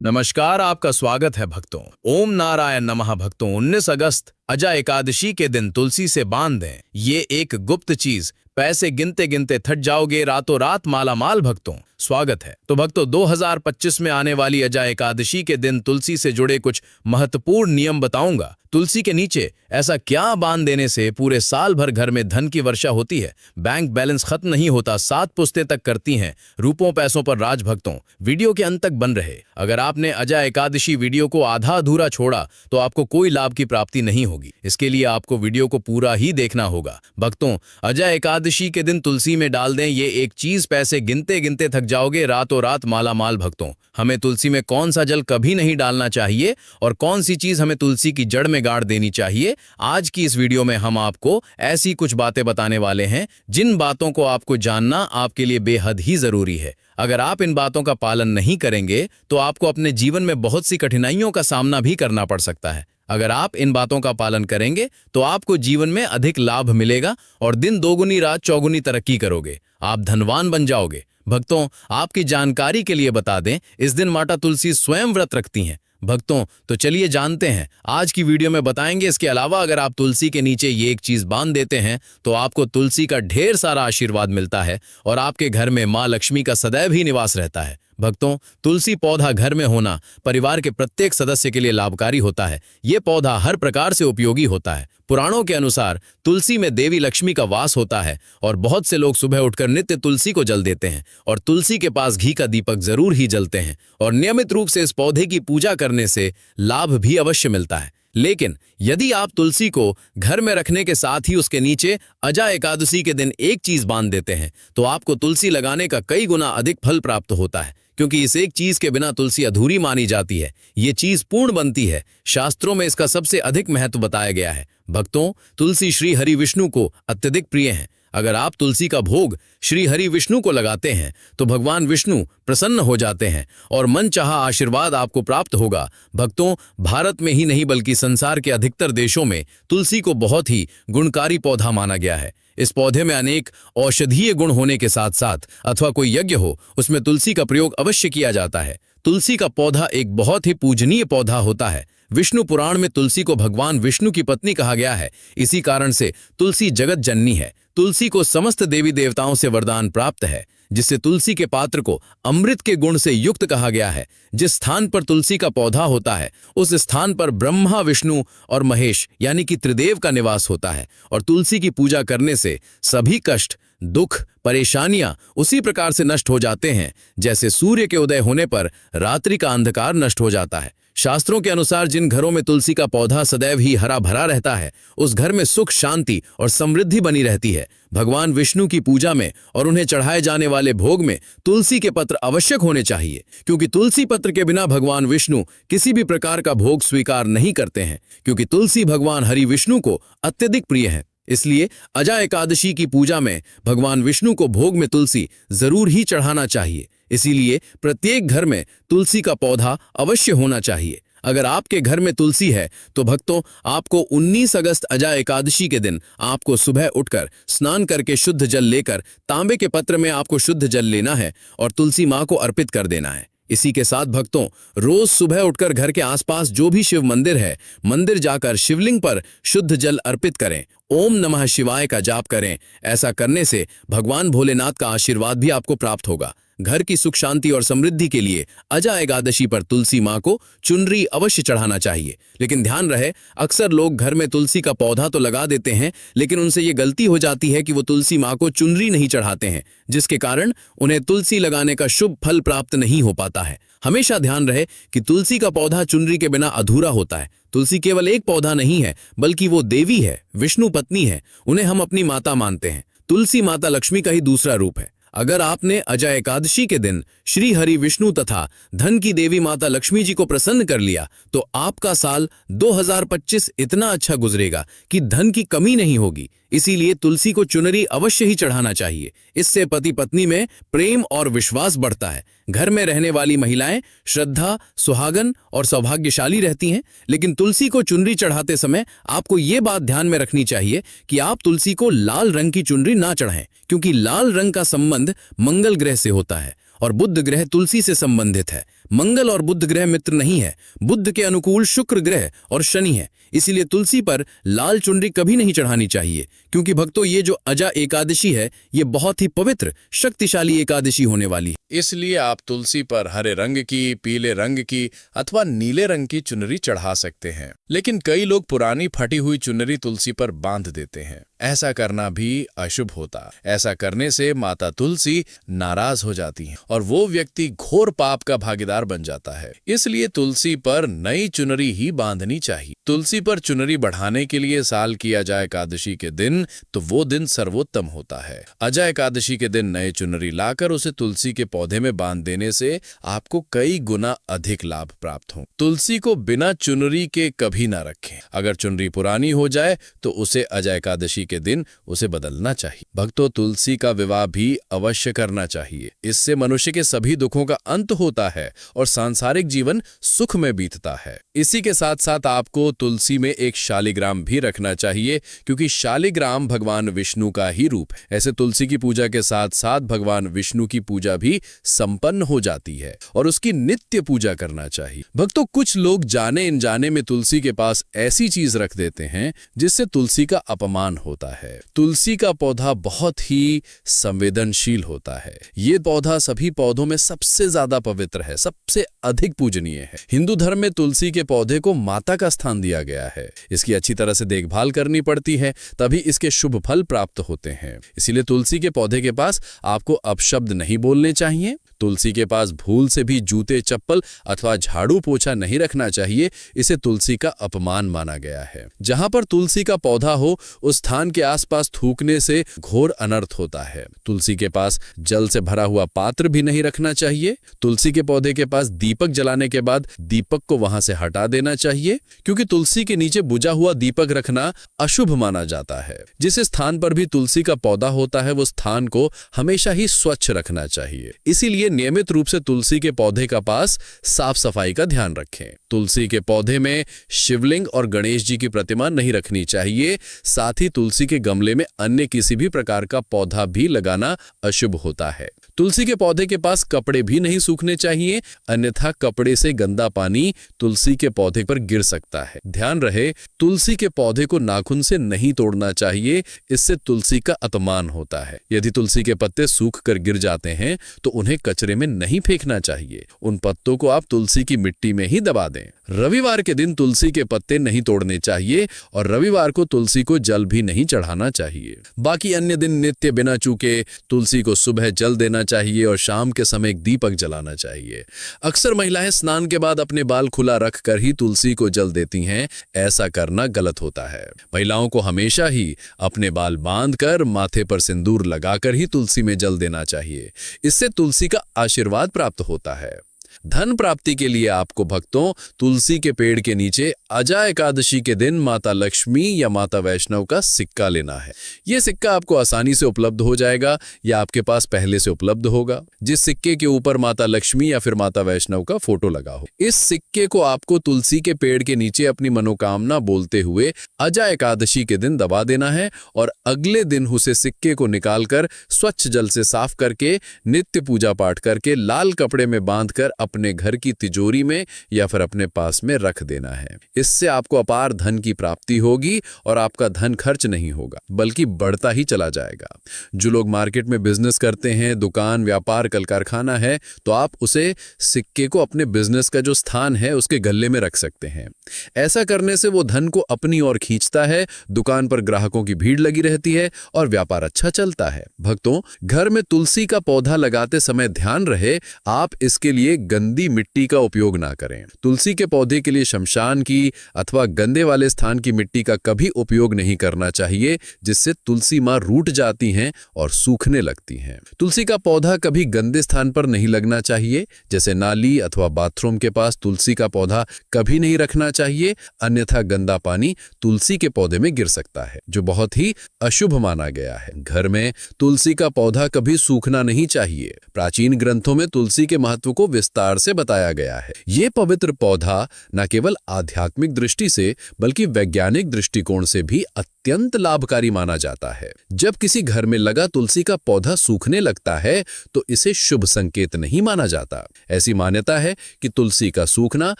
नमस्कार, आपका स्वागत है भक्तों। ओम नारायण नमः भक्तों। 19 अगस्त अजा एकादशी के दिन तुलसी से बांध दें। ये एक गुप्त चीज, पैसे गिनते गिनते थक जाओगे, रातों रात माला माल। भक्तों स्वागत है। तो भक्तों 2025 में आने वाली अजा एकादशी के दिन तुलसी से जुड़े कुछ महत्वपूर्ण नियम बताऊंगा। तुलसी के नीचे ऐसा क्या बांध देने से पूरे साल भर घर में धन की वर्षा होती है, बैंक बैलेंस खत्म नहीं होता, 7 पुश्तें तक करती हैं रूपों पैसों पर राज। भक्तों वीडियो के अंत तक बन रहे। अगर आपने अजा एकादशी वीडियो को आधा अधूरा छोड़ा तो आपको कोई लाभ की प्राप्ति नहीं होगी। इसके लिए आपको वीडियो को पूरा ही देखना होगा। भक्तों अजा एकादशी के दिन तुलसी में डाल दें ये एक चीज, पैसे गिनते गिनते थक जाओगे, रातों रात माला माल। भक्तों हमें तुलसी में कौन सा जल कभी नहीं डालना चाहिए और कौन सी चीज हमें तुलसी की जड़ में गाड़ देनी चाहिए, आज की इस वीडियो में हम आपको ऐसी कुछ बातें बताने वाले हैं जिन बातों को आपको जानना आपके लिए बेहद ही जरूरी है। अगर आप इन बातों का पालन नहीं करेंगे तो आपको अपने जीवन में बहुत सी कठिनाइयों का सामना भी करना पड़ सकता है। अगर आप इन बातों का पालन करेंगे तो आपको जीवन में अधिक लाभ मिलेगा और दिन दोगुनी रात चौगुनी तरक्की करोगे, आप धनवान बन जाओगे। भक्तों आपकी जानकारी के लिए बता दें, इस दिन माता तुलसी स्वयं व्रत रखती हैं। भक्तों तो चलिए जानते हैं, आज की वीडियो में बताएंगे। इसके अलावा अगर आप तुलसी के नीचे ये एक चीज बांध देते हैं तो आपको तुलसी का ढेर सारा आशीर्वाद मिलता है और आपके घर में मां लक्ष्मी का सदैव ही निवास रहता है। भक्तों तुलसी पौधा घर में होना परिवार के प्रत्येक सदस्य के लिए लाभकारी होता है। ये पौधा हर प्रकार से उपयोगी होता है। पुराणों के अनुसार तुलसी में देवी लक्ष्मी का वास होता है और बहुत से लोग सुबह उठकर नित्य तुलसी को जल देते हैं और तुलसी के पास घी का दीपक जरूर ही जलते हैं और नियमित रूप से इस पौधे की पूजा करने से लाभ भी अवश्य मिलता है। लेकिन यदि आप तुलसी को घर में रखने के साथ ही उसके नीचे अजा एकादशी के दिन एक चीज बांध देते हैं तो आपको तुलसी लगाने का कई गुना अधिक फल प्राप्त होता है, क्योंकि इस एक चीज के बिना तुलसी अधूरी मानी जाती है। ये चीज पूर्ण बनती है। शास्त्रों में इसका सबसे अधिक महत्व बताया गया है। भक्तों तुलसी श्री हरि विष्णु को अत्यधिक प्रिय है। अगर आप तुलसी का भोग श्री हरि विष्णु को लगाते हैं तो भगवान विष्णु प्रसन्न हो जाते हैं और मनचाहा आशीर्वाद आपको प्राप्त होगा। भक्तों भारत में ही नहीं बल्कि संसार के अधिकतर देशों में तुलसी को बहुत ही गुणकारी पौधा माना गया है। इस पौधे में अनेक औषधीय गुण होने के साथ साथ अथवा कोई यज्ञ हो उसमें तुलसी का प्रयोग अवश्य किया जाता है। तुलसी का पौधा एक बहुत ही पूजनीय पौधा होता है। विष्णु पुराण में तुलसी को भगवान विष्णु की पत्नी कहा गया है। इसी कारण से तुलसी जगत जननी है। तुलसी को समस्त देवी देवताओं से वरदान प्राप्त है, जिससे तुलसी के पात्र को अमृत के गुण से युक्त कहा गया है। जिस स्थान पर तुलसी का पौधा होता है उस स्थान पर ब्रह्मा विष्णु और महेश यानी कि त्रिदेव का निवास होता है और तुलसी की पूजा करने से सभी कष्ट दुख परेशानियां उसी प्रकार से नष्ट हो जाते हैं जैसे सूर्य के उदय होने पर रात्रि का अंधकार नष्ट हो जाता है। शास्त्रों के अनुसार जिन घरों में तुलसी का पौधा सदैव ही हरा भरा रहता है उस घर में सुख शांति और समृद्धि बनी रहती है। भगवान विष्णु की पूजा में और उन्हें चढ़ाए जाने वाले भोग में तुलसी के पत्र आवश्यक होने चाहिए, क्योंकि तुलसी पत्र के बिना भगवान विष्णु किसी भी प्रकार का भोग स्वीकार नहीं करते हैं, क्योंकि तुलसी भगवान हरि विष्णु को अत्यधिक प्रिय है। इसलिए अजा एकादशी की पूजा में भगवान विष्णु को भोग में तुलसी जरूर ही चढ़ाना चाहिए। इसीलिए प्रत्येक घर में तुलसी का पौधा अवश्य होना चाहिए। अगर आपके घर में तुलसी है तो भक्तों आपको 19 अगस्त अजा एकादशी के दिन आपको सुबह उठकर स्नान करके शुद्ध जल लेकर तांबे के पत्र में आपको शुद्ध जल लेना है और तुलसी मां को अर्पित कर देना है। इसी के साथ भक्तों रोज सुबह उठकर घर के आसपास जो भी शिव मंदिर है मंदिर जाकर शिवलिंग पर शुद्ध जल अर्पित करें, ओम नमः शिवाय का जाप करें। ऐसा करने से भगवान भोलेनाथ का आशीर्वाद भी आपको प्राप्त होगा। घर की सुख शांति और समृद्धि के लिए अजा एकादशी पर तुलसी मां को चुनरी अवश्य चढ़ाना चाहिए। लेकिन ध्यान रहे, अक्सर लोग घर में तुलसी का पौधा तो लगा देते हैं लेकिन उनसे ये गलती हो जाती है कि वो तुलसी मां को चुनरी नहीं चढ़ाते हैं, जिसके कारण उन्हें तुलसी लगाने का शुभ फल प्राप्त नहीं हो पाता है। हमेशा ध्यान रहे कि तुलसी का पौधा चुनरी के बिना अधूरा होता है। तुलसी केवल एक पौधा नहीं है बल्कि वो देवी है, विष्णु पत्नी है। उन्हें हम अपनी माता मानते हैं। तुलसी माता लक्ष्मी का ही दूसरा रूप है। अगर आपने अजा एकादशी के दिन श्री हरि विष्णु तथा धन की देवी माता लक्ष्मी जी को प्रसन्न कर लिया तो आपका साल 2025 इतना अच्छा गुजरेगा कि धन की कमी नहीं होगी। इसीलिए तुलसी को चुनरी अवश्य ही चढ़ाना चाहिए। इससे पति पत्नी में प्रेम और विश्वास बढ़ता है। घर में रहने वाली महिलाएं श्रद्धा, सुहागन और सौभाग्यशाली रहती हैं। लेकिन तुलसी को चुनरी चढ़ाते समय आपको ये बात ध्यान में रखनी चाहिए कि आप तुलसी को लाल रंग की चुनरी ना चढ़ाएं, क्योंकि लाल रंग का संबंध मंगल ग्रह से होता है और बुध ग्रह तुलसी से संबंधित है। मंगल और बुध ग्रह मित्र नहीं है। बुध के अनुकूल शुक्र ग्रह और शनि है। इसीलिए तुलसी पर लाल चुनरी कभी नहीं चढ़ानी चाहिए, क्योंकि भक्तों ये जो अजा एकादशी है ये बहुत ही पवित्र शक्तिशाली एकादशी होने वाली है। इसलिए आप तुलसी पर हरे रंग की, पीले रंग की अथवा नीले रंग की चुनरी चढ़ा सकते हैं। लेकिन कई लोग पुरानी फटी हुई चुनरी तुलसी पर बांध देते हैं। ऐसा करना भी अशुभ होता। ऐसा करने से माता तुलसी नाराज हो जाती हैं और वो व्यक्ति घोर पाप का भागीदार बन जाता है। इसलिए तुलसी पर नई चुनरी ही बांधनी चाहिए। तुलसी पर चुनरी बढ़ाने के लिए साल की अजा एकादशी के दिन तो वो दिन सर्वोत्तम होता है। अजा एकादशी के दिन नए चुनरी लाकर उसे तुलसी के पौधे में बांध देने से आपको कई गुना अधिक लाभ प्राप्त हो। तुलसी को बिना चुनरी के कभी ना रखें। अगर चुनरी पुरानी हो जाए तो उसे अजा एकादशी के दिन उसे बदलना चाहिए। भक्तों, तुलसी का विवाह भी अवश्य करना चाहिए। इससे मनुष्य के सभी दुखों का अंत होता है और सांसारिक जीवन सुख में बीतता है। इसी के साथ साथ आपको तुलसी में एक शालिग्राम भी रखना चाहिए, क्योंकि शालिग्राम भगवान विष्णु का ही रूप है। ऐसे तुलसी की पूजा के साथ साथ भगवान विष्णु की पूजा भी संपन्न हो जाती है और उसकी नित्य पूजा करना चाहिए। भक्तों, कुछ लोग जाने अनजाने में तुलसी के पास ऐसी चीज रख देते हैं जिससे तुलसी का अपमान होता है। तुलसी का पौधा बहुत ही संवेदनशील होता है। ये पौधा सभी पौधों में सबसे ज्यादा पवित्र है, सबसे अधिक पूजनीय है। हिंदू धर्म में तुलसी के पौधे को माता का स्थान दिया गया है। इसकी अच्छी तरह से देखभाल करनी पड़ती है, तभी इसके शुभ फल प्राप्त होते हैं। इसीलिए तुलसी के पौधे के पास आपको अपशब्द नहीं बोलने चाहिए। तुलसी के पास भूल से भी जूते, चप्पल अथवा झाड़ू पोछा नहीं रखना चाहिए। इसे तुलसी का अपमान माना गया है। जहां पर तुलसी का पौधा हो उस स्थान के आसपास थूकने से घोर अनर्थ होता है। तुलसी के पास जल से भरा हुआ पात्र भी नहीं रखना चाहिए। तुलसी के पौधे के पास दीपक जलाने के बाद दीपक को वहां से हटा देना चाहिए, क्योंकि तुलसी के नीचे बुझा हुआ दीपक रखना अशुभ माना जाता है। जिस स्थान पर भी तुलसी का पौधा होता है वो स्थान को हमेशा ही स्वच्छ रखना चाहिए। इसीलिए नियमित रूप से तुलसी के पौधे का पास साफ सफाई का ध्यान रखें। तुलसी के पौधे में शिवलिंग और गणेश जी की प्रतिमा नहीं रखनी चाहिए। साथ ही तुलसी के गमले में अन्य किसी भी प्रकार का पौधा भी लगाना अशुभ होता है। तुलसी के पौधे के पास कपड़े भी नहीं सूखने चाहिए, अन्यथा कपड़े से गंदा पानी तुलसी के पौधे पर गिर सकता है। ध्यान रहे, तुलसी के पौधे को नाखून से नहीं तोड़ना चाहिए, इससे तुलसी का अपमान होता है। यदि तुलसी के पत्ते सूख कर गिर जाते हैं तो उन्हें कचरे में नहीं फेंकना चाहिए। उन पत्तों को आप तुलसी की मिट्टी में ही दबा दें। रविवार के दिन तुलसी के पत्ते नहीं तोड़ने चाहिए और रविवार को तुलसी को जल भी नहीं चढ़ाना चाहिए। बाकी अन्य दिन नित्य बिना चूके तुलसी को सुबह जल देना चाहिए और शाम के समय एक दीपक जलाना चाहिए। अक्सर महिलाएं स्नान के बाद अपने बाल खुला रख कर ही तुलसी को जल देती हैं। ऐसा करना गलत होता है। महिलाओं को हमेशा ही अपने बाल बांधकर माथे पर सिंदूर लगाकर ही तुलसी में जल देना चाहिए। इससे तुलसी का आशीर्वाद प्राप्त होता है। धन प्राप्ति के लिए आपको भक्तों तुलसी के पेड़ के नीचे अजा एकादशी के दिन माता लक्ष्मी या माता वैष्णव का सिक्का लेना है। यह सिक्का आपको आसानी से उपलब्ध हो जाएगा या आपके पास पहले से उपलब्ध होगा, जिस सिक्के के ऊपर माता लक्ष्मी या फिर माता वैष्णव का फोटो लगा हो। इस सिक्के को आपको तुलसी के पेड़ के नीचे अपनी मनोकामना बोलते हुए अजा एकादशी के दिन दबा देना है और अगले दिन उसे सिक्के को निकालकर स्वच्छ जल से साफ करके नित्य पूजा पाठ करके लाल कपड़े में बांधकर अपने घर की तिजोरी में या फिर अपने पास में रख देना है। इससे आपको अपार धन की प्राप्ति होगी और आपका धन खर्च नहीं होगा बल्कि बढ़ता ही चला जाएगा। जो लोग मार्केट में बिजनेस करते हैं, दुकान, व्यापार, कल कारखाना है, तो आप उसे सिक्के को अपने बिजनेस का जो स्थान है उसके गले में रख सकते हैं। ऐसा करने से वो धन को अपनी ओर खींचता है, दुकान पर ग्राहकों की भीड़ लगी रहती है और व्यापार अच्छा चलता है। भक्तों, घर में तुलसी का पौधा लगाते समय ध्यान रहे आप इसके लिए गंदी मिट्टी का उपयोग ना करें। तुलसी के पौधे के लिए शमशान की अथवा गंदे वाले स्थान की मिट्टी का कभी उपयोग नहीं करना चाहिए, जिससे तुलसी मां रूठ जाती हैं और सूखने लगती हैं। तुलसी का पौधा कभी गंदे स्थान पर नहीं लगना चाहिए, जैसे नाली अथवा बाथरूम के पास तुलसी का पौधा कभी नहीं रखना चाहिए, अन्यथा गंदा पानी तुलसी के पौधे में गिर सकता है, जो बहुत ही अशुभ माना गया है। घर में तुलसी का पौधा कभी सूखना नहीं चाहिए। प्राचीन ग्रंथों में तुलसी के महत्व को विस्तार विस्तार से बताया गया है। ये पवित्र पौधा न केवल आध्यात्मिक दृष्टि से बल्कि वैज्ञानिक दृष्टिकोण से भी अत्यंत लाभकारी माना जाता है। जब किसी घर में लगा तुलसी का पौधा सूखने लगता है तो इसे शुभ संकेत नहीं माना जाता। ऐसी मान्यता है कि तुलसी का सूखना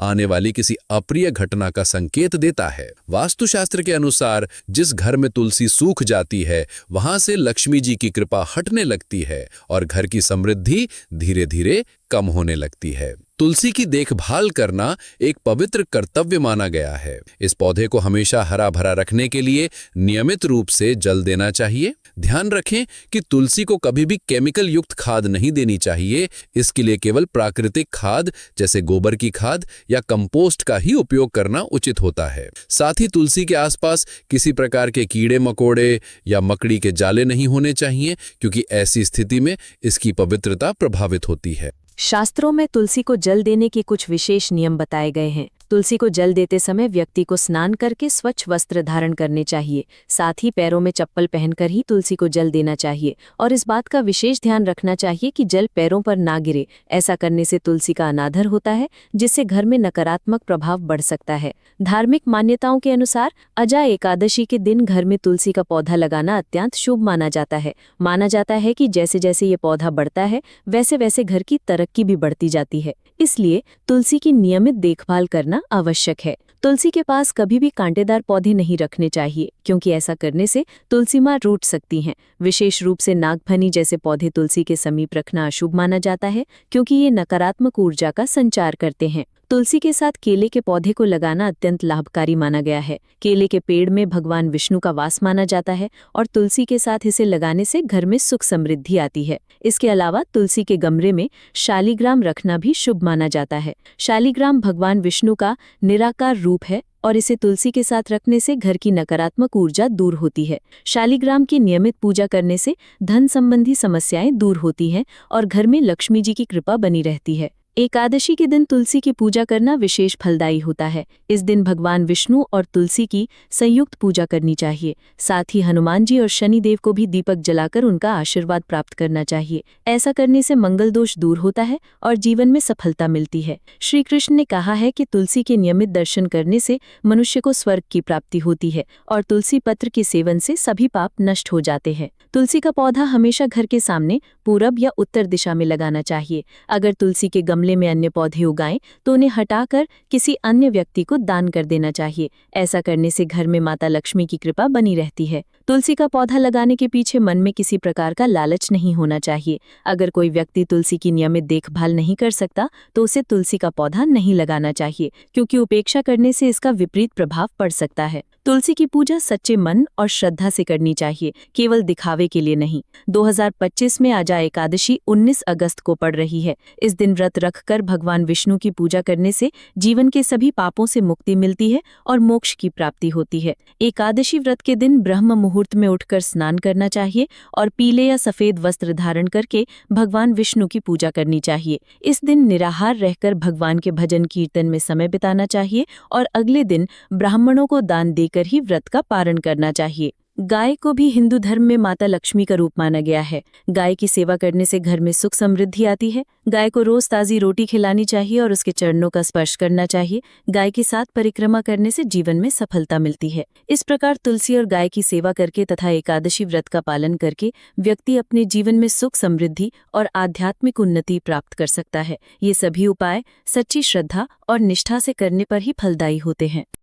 आने वाली किसी अप्रिय घटना का संकेत देता है। वास्तुशास्त्र के अनुसार जिस घर में तुलसी सूख जाती है वहां से लक्ष्मी जी की कृपा हटने लगती है और घर की समृद्धि धीरे धीरे कम होने लगती है। तुलसी की देखभाल करना एक पवित्र कर्तव्य माना गया है। इस पौधे को हमेशा हरा भरा रखने के लिए नियमित रूप से जल देना चाहिए। ध्यान रखें कि तुलसी को कभी भी केमिकल युक्त खाद नहीं देनी चाहिए। इसके लिए केवल प्राकृतिक खाद जैसे गोबर की खाद या कंपोस्ट का ही उपयोग करना उचित होता है। साथ ही तुलसी के आसपास किसी प्रकार के कीड़े मकोड़े या मकड़ी के जाले नहीं होने चाहिए, क्योंकि ऐसी स्थिति में इसकी पवित्रता प्रभावित होती है। शास्त्रों में तुलसी को जल देने के कुछ विशेष नियम बताए गए हैं। तुलसी को जल देते समय व्यक्ति को स्नान करके स्वच्छ वस्त्र धारण करने चाहिए। साथ ही पैरों में चप्पल पहनकर ही तुलसी को जल देना चाहिए और इस बात का विशेष ध्यान रखना चाहिए कि जल पैरों पर ना गिरे। ऐसा करने से तुलसी का अनादर होता है, जिससे घर में नकारात्मक प्रभाव बढ़ सकता है। धार्मिक मान्यताओं के अनुसार अजा एकादशी के दिन घर में तुलसी का पौधा लगाना अत्यंत शुभ माना जाता है। माना जाता है कि जैसे जैसे ये पौधा बढ़ता है वैसे वैसे घर की तरक्की भी बढ़ती जाती है। इसलिए तुलसी की नियमित देखभाल करना आवश्यक है। तुलसी के पास कभी भी कांटेदार पौधे नहीं रखने चाहिए, क्योंकि ऐसा करने से तुलसी माँ रूठ सकती हैं। विशेष रूप से नागफनी जैसे पौधे तुलसी के समीप रखना अशुभ माना जाता है, क्योंकि ये नकारात्मक ऊर्जा का संचार करते हैं। तुलसी के साथ केले के पौधे को लगाना अत्यंत लाभकारी माना गया है। केले के पेड़ में भगवान विष्णु का वास माना जाता है और तुलसी के साथ इसे लगाने से घर में सुख समृद्धि आती है। इसके अलावा तुलसी के गमले में शालिग्राम रखना भी शुभ माना जाता है। शालिग्राम भगवान विष्णु का निराकार रूप है और इसे तुलसी के साथ रखने से घर की नकारात्मक ऊर्जा दूर होती है। शालिग्राम की नियमित पूजा करने से धन संबंधी समस्याएं दूर होती हैं और घर में लक्ष्मी जी की कृपा बनी रहती है। एकादशी के दिन तुलसी की पूजा करना विशेष फलदायी होता है। इस दिन भगवान विष्णु और तुलसी की संयुक्त पूजा करनी चाहिए। साथ ही हनुमान जी और शनि देव को भी दीपक जलाकर उनका आशीर्वाद प्राप्त करना चाहिए। ऐसा करने से मंगल दोष दूर होता है और जीवन में सफलता मिलती है। श्री कृष्ण ने कहा है कि तुलसी के नियमित दर्शन करने से मनुष्य को स्वर्ग की प्राप्ति होती है और तुलसी पत्र के सेवन से सभी पाप नष्ट हो जाते हैं। तुलसी का पौधा हमेशा घर के सामने पूरब या उत्तर दिशा में लगाना चाहिए। अगर तुलसी के गमले में अन्य पौधे उगाएं तो उन्हें हटाकर किसी अन्य व्यक्ति को दान कर देना चाहिए। ऐसा करने से घर में माता लक्ष्मी की कृपा बनी रहती है। तुलसी का पौधा लगाने के पीछे मन में किसी प्रकार का लालच नहीं होना चाहिए। अगर कोई व्यक्ति तुलसी की नियमित देखभाल नहीं कर सकता तो उसे तुलसी का पौधा नहीं लगाना चाहिए, क्योंकि उपेक्षा करने से इसका विपरीत प्रभाव पड़ सकता है। तुलसी की पूजा सच्चे मन और श्रद्धा से करनी चाहिए, केवल दिखावे के लिए नहीं। 2025 में आजा एकादशी 19 अगस्त को पड़ रही है। इस दिन व्रत रखकर भगवान विष्णु की पूजा करने से जीवन के सभी पापों से मुक्ति मिलती है और मोक्ष की प्राप्ति होती है। एकादशी व्रत के दिन ब्रह्म मुहूर्त में उठकर स्नान करना चाहिए और पीले या सफेद वस्त्र धारण करके भगवान विष्णु की पूजा करनी चाहिए। इस दिन निराहार रहकर भगवान के भजन कीर्तन में समय बिताना चाहिए और अगले दिन ब्राह्मणों को दान देकर ही व्रत का पारण करना चाहिए। गाय को भी हिंदू धर्म में माता लक्ष्मी का रूप माना गया है। गाय की सेवा करने से घर में सुख समृद्धि आती है। गाय को रोज ताजी रोटी खिलानी चाहिए और उसके चरणों का स्पर्श करना चाहिए। गाय के साथ परिक्रमा करने से जीवन में सफलता मिलती है। इस प्रकार तुलसी और गाय की सेवा करके तथा एकादशी व्रत का पालन करके व्यक्ति अपने जीवन में सुख समृद्धि और आध्यात्मिक उन्नति प्राप्त कर सकता है। ये सभी उपाय सच्ची श्रद्धा और निष्ठा से करने पर ही फलदायी होते हैं।